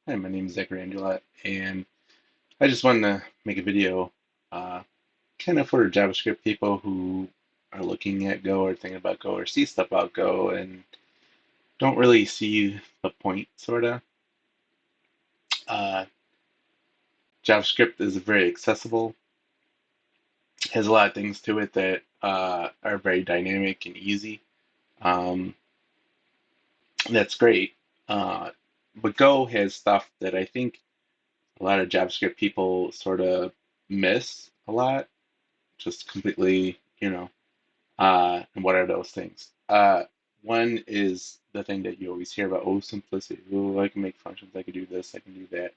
Hi, my name is Zachary Angela, and I just wanted to make a video uh, kind of for JavaScript people who are looking at Go or thinking about Go or see stuff about Go and don't really see the point, sort of. Uh, JavaScript is very accessible, has a lot of things to it that are very dynamic and easy. Um, that's great. Uh, but Go has stuff that I think a lot of JavaScript people sort of miss a lot, just completely, and what are those things? One is the thing that you always hear about, oh, simplicity. Oh, I can make functions, I can do this, I can do that.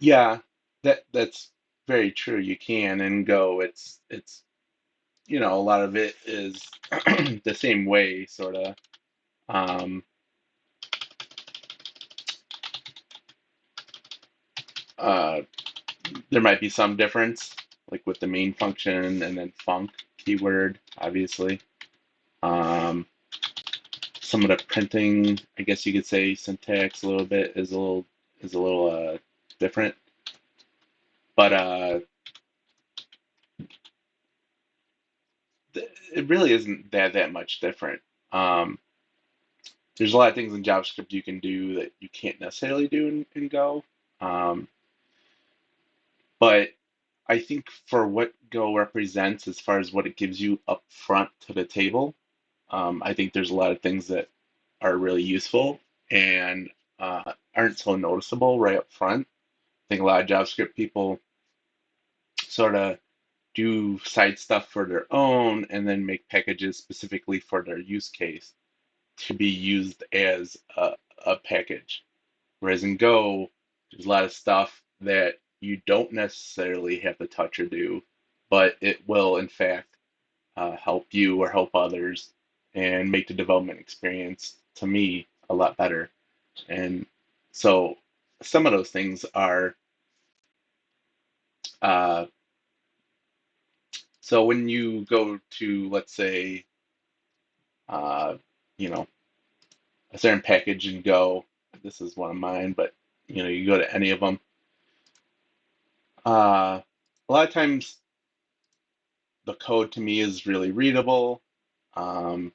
Yeah, that's very true. You can and Go. It's a lot of it is the same way, sort of. Um, uh, there might be some difference, like with the main function and then func keyword, obviously. Um, some of the printing, I guess you could say, syntax a little bit is a little different, but it really isn't that much different. Um, there's a lot of things in JavaScript you can do that you can't necessarily do in Go, um, but I think for what Go represents as far as what it gives you up front to the table, I think there's a lot of things that are really useful and aren't so noticeable right up front. I think a lot of JavaScript people sort of do side stuff for their own and then make packages specifically for their use case to be used as a package. Whereas in Go, there's a lot of stuff that you don't necessarily have to touch or do, but it will, in fact, help you or help others and make the development experience, to me, a lot better. And so some of those things are uh, so when you go to, let's say, uh, you know, a certain package and Go, this is one of mine, but you go to any of them. A lot of times the code to me is really readable. Um,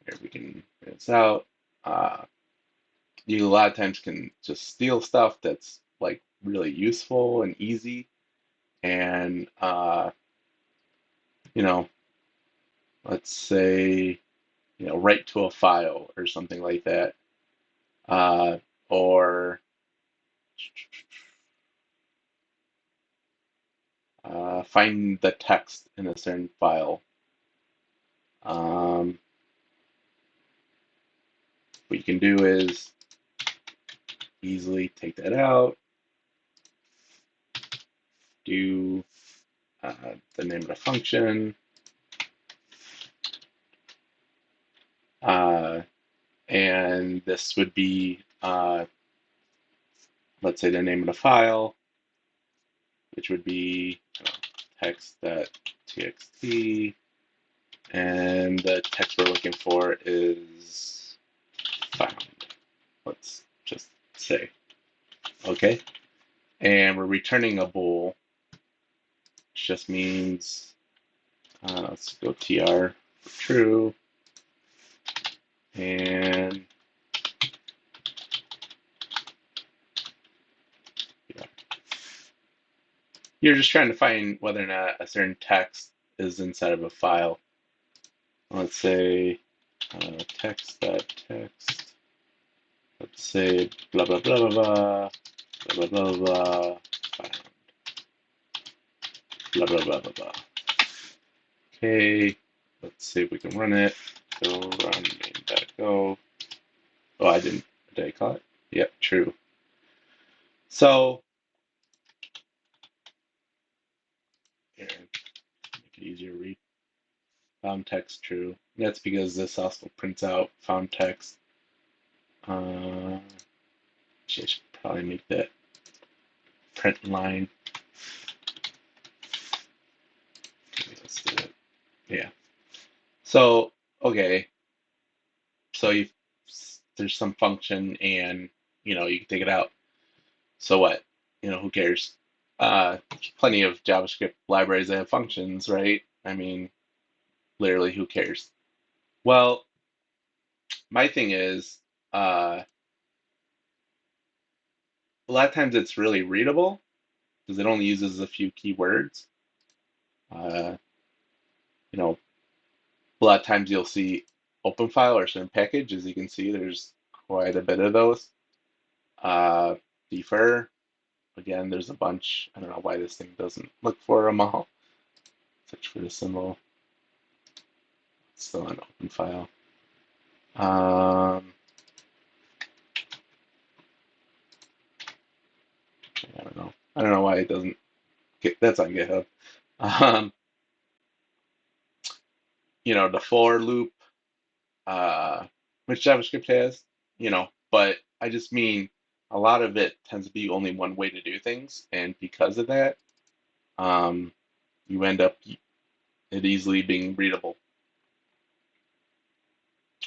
Here we can figure this out. Uh, you a lot of times can just steal stuff that's like really useful and easy, and you know, let's say write to a file or something like that, or find the text in a certain file. Um, what you can do is easily take that out, do the name of the function, uh, and this would be, let's say, the name of the file, which would be text.txt, and the text we're looking for is found. Let's just say, okay, and we're returning a bool, which just means let's go tr for true, and yeah, you're just trying to find whether or not a certain text is inside of a file. Let's say text.text. Let's say blah blah blah blah blah blah blah blah blah found blah blah blah blah blah. Okay, let's see if we can run it. Go run main.go. Oh, I didn't. Did I call it? Yep, true. So here, make it easier to read. Found text true. That's because this also prints out found text. I should probably make that print line. Okay, let's do it. Yeah. So okay. So you there's some function and you can take it out. So what? Who cares? Plenty of JavaScript libraries that have functions, right? I mean, literally, who cares? Well, my thing is, uh, a lot of times it's really readable because it only uses a few keywords. Uh, you know, a lot of times you'll see open file or certain package. As you can see, there's quite a bit of those. Uh, defer, again, there's a bunch. I don't know why this thing doesn't look for them all. Search for the symbol. It's still an open file. I don't know. I don't know why it doesn't get that's on GitHub. Um, the for loop, uh, which JavaScript has, but I just mean a lot of it tends to be only one way to do things, and because of that, um, you end up it easily being readable.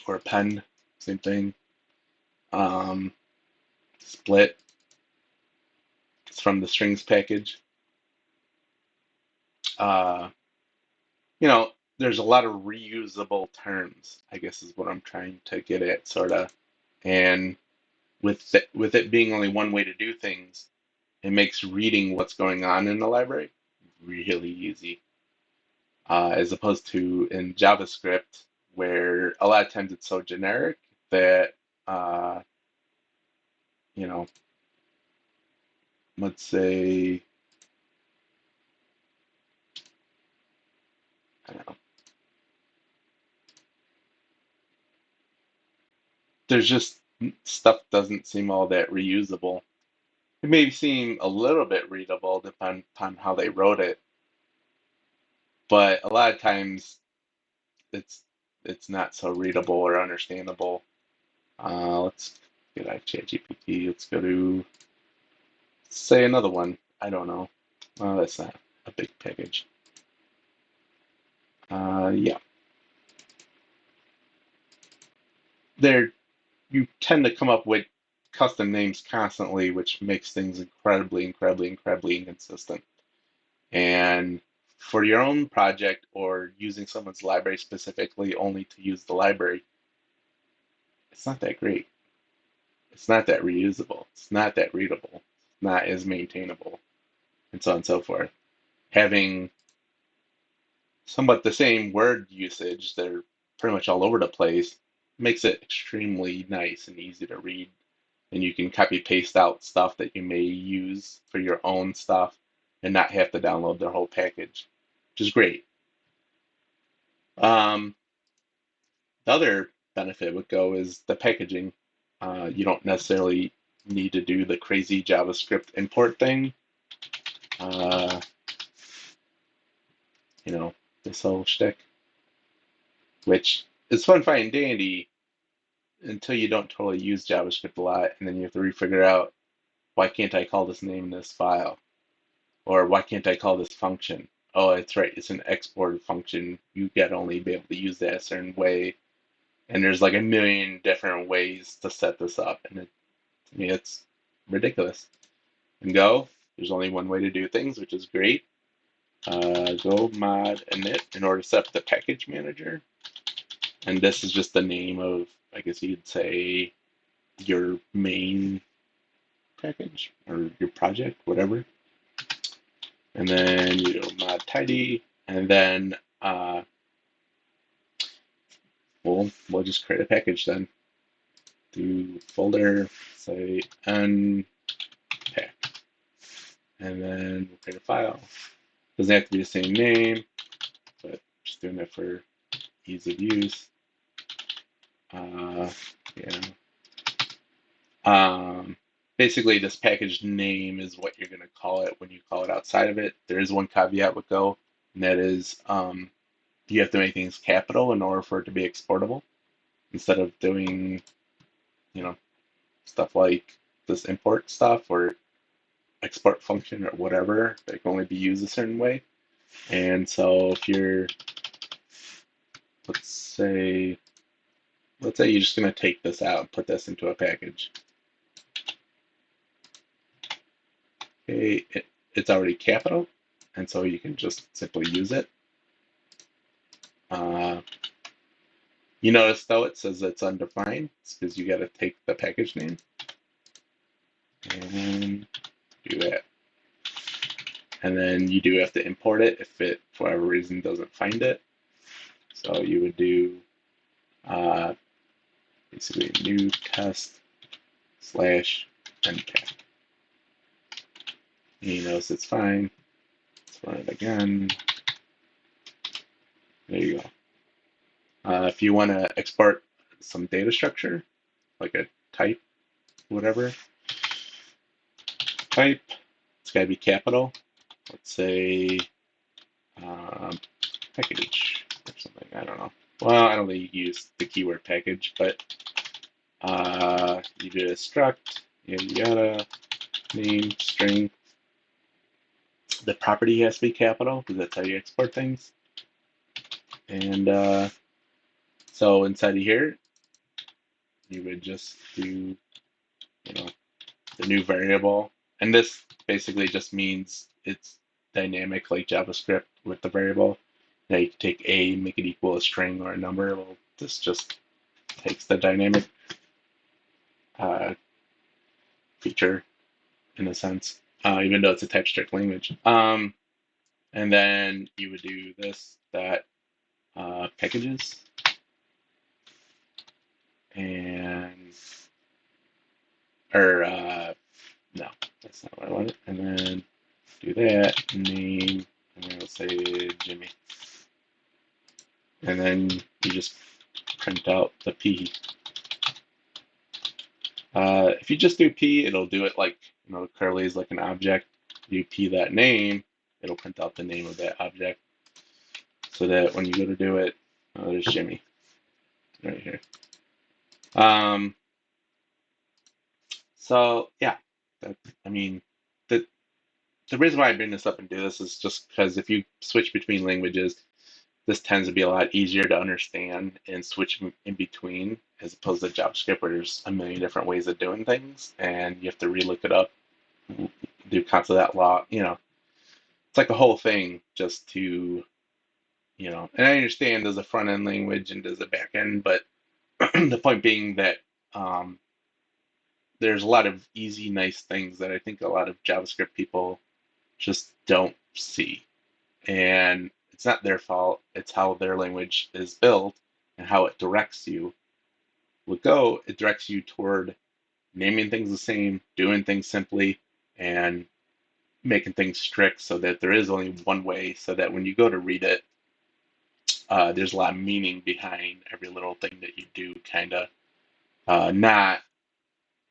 Or append, same thing. Um, split, it's from the strings package. Uh, you know, there's a lot of reusable terms, I guess is what I'm trying to get at, sort of. And with it being only one way to do things, it makes reading what's going on in the library really easy, as opposed to in JavaScript, where a lot of times it's so generic that, uh, you know, let's say, I don't know, there's just stuff doesn't seem all that reusable. It may seem a little bit readable depending upon how they wrote it, but a lot of times it's it's not so readable or understandable. Let's get out of ChatGPT. Let's go to say another one. I don't know. That's not a big package. Yeah, there you tend to come up with custom names constantly, which makes things incredibly inconsistent. And for your own project or using someone's library specifically only to use the library, it's not that great. It's not that reusable. It's not that readable. It's not as maintainable, and so on and so forth. Having somewhat the same word usage, they're pretty much all over the place, makes it extremely nice and easy to read. And you can copy paste out stuff that you may use for your own stuff and not have to download their whole package, which is great. Um, the other benefit with Go is the packaging. You don't necessarily need to do the crazy JavaScript import thing. Uh, this whole shtick, which is fun, fine, and dandy until you don't totally use JavaScript a lot, and then you have to refigure out why can't I call this name in this file, or why can't I call this function? Oh, that's right, it's an export function. You get only be able to use that a certain way, and there's like a million different ways to set this up, and to me, it's ridiculous. In Go, there's only one way to do things, which is great. Go mod init in order to set up the package manager. And this is just the name of, I guess you'd say, your main package or your project, whatever. And then you do mod tidy, and then we'll just create a package then. Do folder, say unpack, and then we'll create a file. Doesn't have to be the same name, but just doing it for ease of use. Yeah. Basically, this package name is what you're going to call it when you call it outside of it. There is one caveat with Go, and that is you have to make things capital in order for it to be exportable. Instead of doing, stuff like this import stuff or export function or whatever that can only be used a certain way. And so if you're, let's say you're just going to take this out and put this into a package. Okay, it's already capital, and so you can just simply use it. Uh, you notice though it says it's undefined. It's because you got to take the package name and do that. And then you do have to import it if it, for whatever reason, doesn't find it. So you would do uh, basically new test slash ncat. You notice it's fine. Let's run it again. There you go. If you want to export some data structure, like a type, whatever type, it's got to be capital. Let's say um, package or something. I don't know. Well, I don't think you use the keyword package, but you do a struct, yada yada, name, string. The property has to be capital because that's how you export things. And so inside of here, you would just do, you know, the new variable. And this basically just means it's dynamic like JavaScript with the variable. Now you can take a, make it equal a string or a number. Well, this just takes the dynamic uh, feature in a sense, even though it's a type strict language. And then you would do this, that packages, and, or no, that's not what I wanted. And then do that, name, and then let's say Jimmy. And then you just print out the P. If you just do P, it'll do it like, curly is like an object. You P that name, it'll print out the name of that object so that when you go to do it, there's Jimmy right here. Um, so yeah, that, I mean, the the reason why I bring this up and do this is just because if you switch between languages, this tends to be a lot easier to understand and switch in between as opposed to JavaScript where there's a million different ways of doing things and you have to relook it up, do console that law, it's like a whole thing just to, and I understand there's a front end language and there's a back end, but the point being that um, there's a lot of easy, nice things that I think a lot of JavaScript people just don't see. And it's not their fault, it's how their language is built and how it directs you. With Go, it directs you toward naming things the same, doing things simply, and making things strict so that there is only one way, so that when you go to read it, there's a lot of meaning behind every little thing that you do, kind of. Not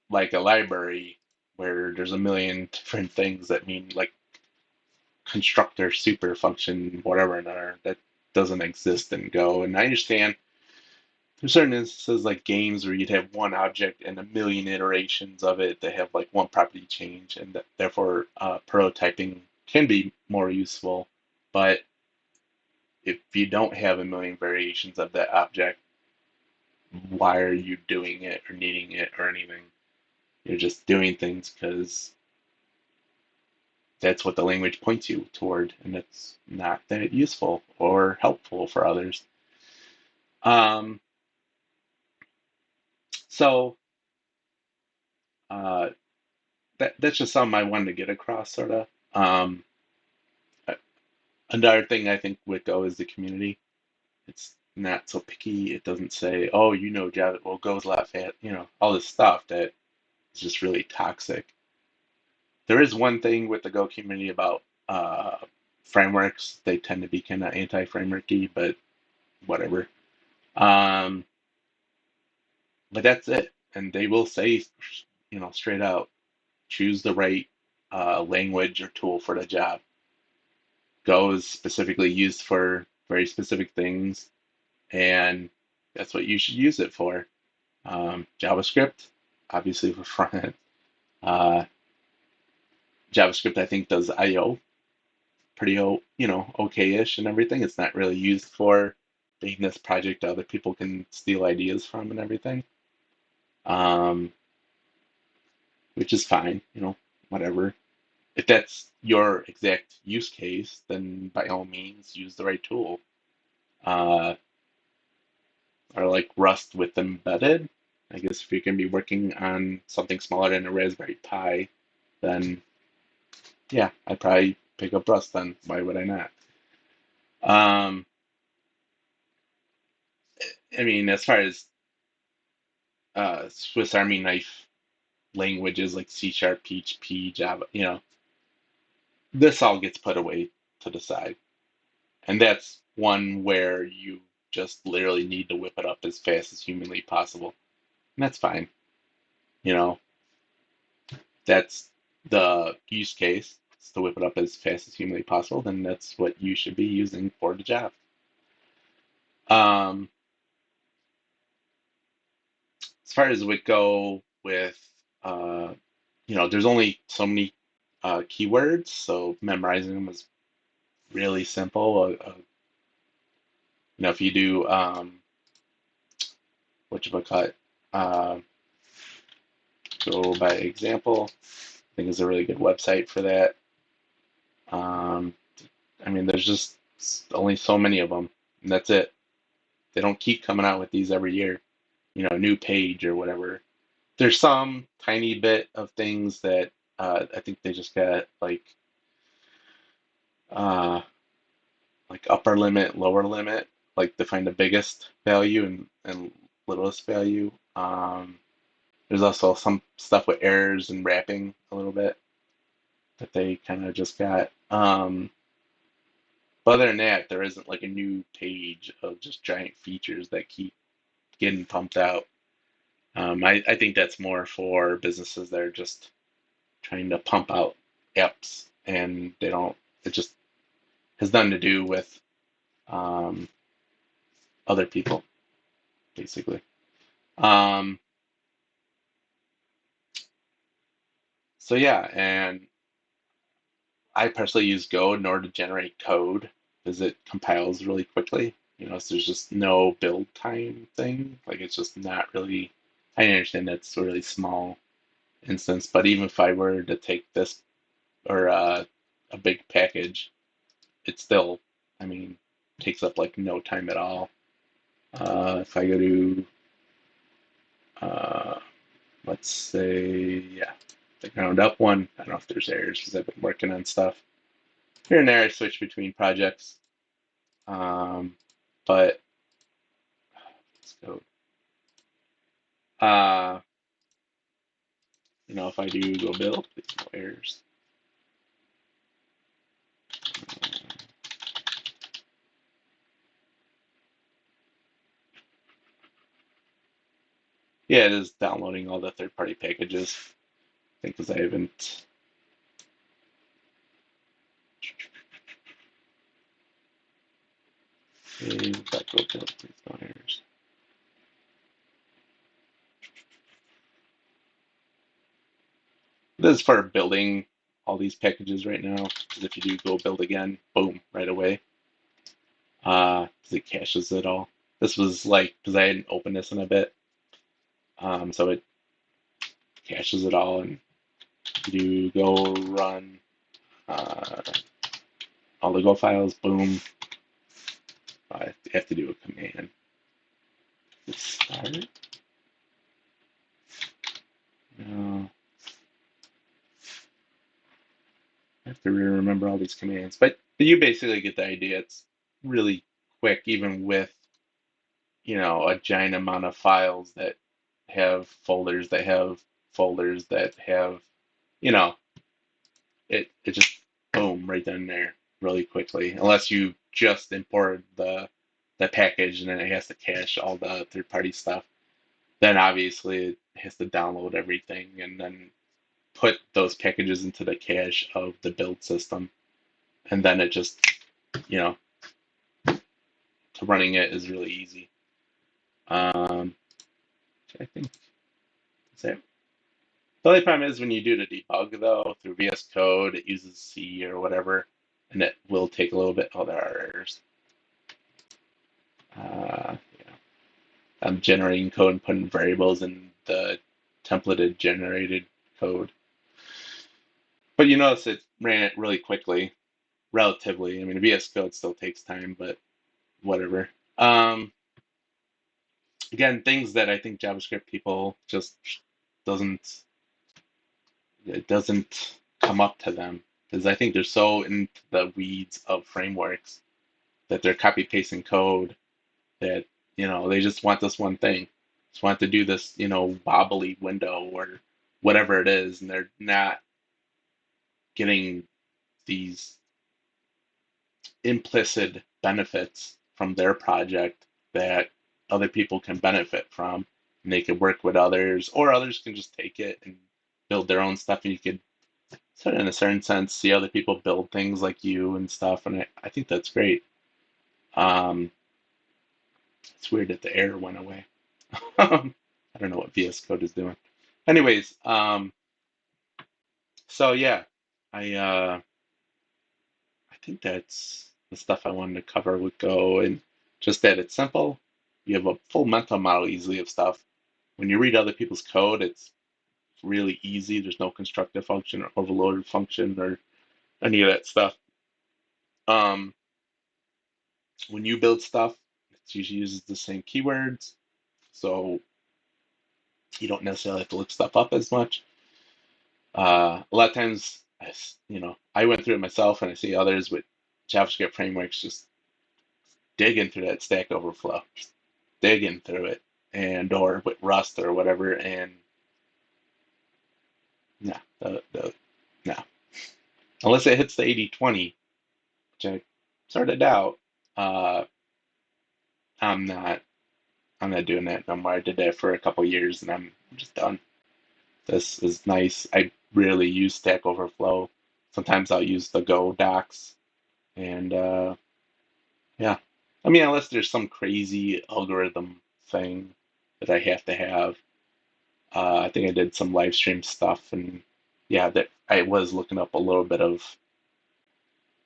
like a library where there's a million different things that mean like constructor, super function, whatever, another that doesn't exist in Go. And I understand there's certain instances like games where you'd have one object and a million iterations of it that have like one property change, and that, therefore prototyping can be more useful. But if you don't have a million variations of that object, why are you doing it or needing it or anything? You're just doing things because that's what the language points you toward, and it's not that useful or helpful for others. Um, so uh, that's just something I wanted to get across, sort of. Uh, Another thing I think with Go is the community. It's not so picky. It doesn't say, "Oh, Java, well, Go's a lot fast," all this stuff that is just really toxic. There is one thing with the Go community about frameworks. They tend to be kind of anti-frameworky, but whatever. Um, but that's it. And they will say, straight out, choose the right language or tool for the job. Go is specifically used for very specific things, and that's what you should use it for. JavaScript, obviously for front end. Uh, JavaScript, I think, does I/O pretty, okay-ish and everything. It's not really used for making this project other people can steal ideas from and everything, um, which is fine, whatever. if that's your exact use case, then by all means use the right tool. Uh, or like Rust with embedded. I guess if you're going to be working on something smaller than a Raspberry Pi, then yeah, I'd probably pick up Rust then. Why would I not? Um, I mean, as far as Swiss Army knife languages like C Sharp, PHP, Java, this all gets put away to the side. And that's one where you just literally need to whip it up as fast as humanly possible. And that's fine. You know, that's the use case. Is to whip it up as fast as humanly possible, then that's what you should be using for the job. Um, as far as we go with, uh, there's only so many keywords, so memorizing them is really simple. If you do what you call it, uh, go by example. I think is a really good website for that. Um, I mean, there's just only so many of them, and that's it. They don't keep coming out with these every year, a new page or whatever. There's some tiny bit of things that I think they just got uh, like upper limit, lower limit, like to find the biggest value and littlest value. There's also some stuff with errors and wrapping a little bit that they kind of just got. But other than that, there isn't like a new page of just giant features that keep getting pumped out. I think that's more for businesses that are just trying to pump out apps and they don't, it just has nothing to do with um, other people, basically. Um, so yeah, and I personally use Go in order to generate code because it compiles really quickly. So there's just no build time thing. Like it's just not really. I understand that's a really small instance, but even if I were to take this or a big package, it still, I mean, takes up like no time at all. If I go to, uh, let's say, yeah, the ground up one, I don't know if there's errors because I've been working on stuff. Here and there, I switch between projects. Um, but let's go. Uh, if I do go build, there's no errors. Yeah, it is downloading all the third-party packages. I think because I haven't. Back go build, please no errors. This is for building all these packages right now. Because if you do go build again, boom, right away. Because it caches it all. This was like because I hadn't opened this in a bit, so it caches it all, and you do go run uh, all the Go files, boom. I have to do a command. Start. No, I have to remember all these commands, but you basically get the idea. It's really quick, even with a giant amount of files that have folders that have folders that have, you know, it just boom right then there really quickly. Unless you just import the package and then it has to cache all the third party stuff. Then obviously it has to download everything and then put those packages into the cache of the build system. And then it just, you know, running it is really easy. I think that's it. The only problem is when you do the debug though through VS Code, it uses C or whatever, and it will take a little bit. Oh, there are errors. Yeah. I'm generating code and putting variables in the templated generated code. But you notice it ran it really quickly, relatively. I mean, VS Code still takes time, but whatever. Um, Again, things that I think JavaScript people just doesn't it doesn't come up to them because I think they're so into the weeds of frameworks that they're copy pasting code that they just want this one thing, just want to do this wobbly window or whatever it is, and they're not getting these implicit benefits from their project that other people can benefit from, and they can work with others, or others can just take it and build their own stuff, and you could sort of in a certain sense see other people build things like you and stuff, and I think that's great. um, it's weird that the error went away. I don't know what VS Code is doing. Anyways, so yeah, I think that's the stuff I wanted to cover with Go, and just that it's simple. You have a full mental model easily of stuff. When you read other people's code, it's really easy. There's no constructive function or overloaded function or any of that stuff. Um, when you build stuff, it usually uses the same keywords, so you don't necessarily have to look stuff up as much. A lot of times, I went through it myself, and I see others with JavaScript frameworks just digging through that Stack Overflow, just digging through it, and or with Rust or whatever, and no, no, unless it hits the 80/20, which I sorted out, uh, I'm not, I'm not doing that no more. I did that for a couple years, and I'm just done. This is nice. I rarely use Stack Overflow. Sometimes I'll use the Go docs, and yeah. I mean, unless there's some crazy algorithm thing that I have to have. I think I did some live stream stuff, and yeah, that I was looking up a little bit of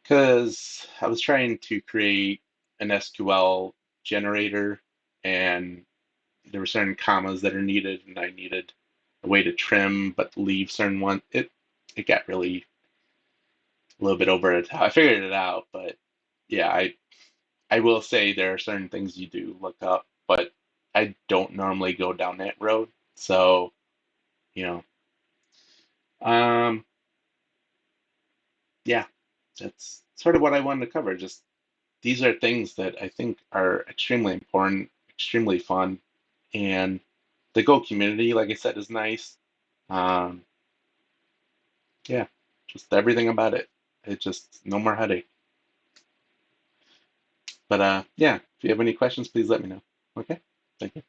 because I was trying to create an SQL generator, and there were certain commas that are needed, and I needed a way to trim but leave certain one. It got really a little bit over the top. I figured it out, but yeah, I will say there are certain things you do look up, but I don't normally go down that road. So, you know, um, yeah, that's sort of what I wanted to cover. Just these are things that I think are extremely important, extremely fun, and the Go community, like I said, is nice. Um, yeah, just everything about it. It just no more headache. But yeah, if you have any questions, please let me know. Okay, thank you.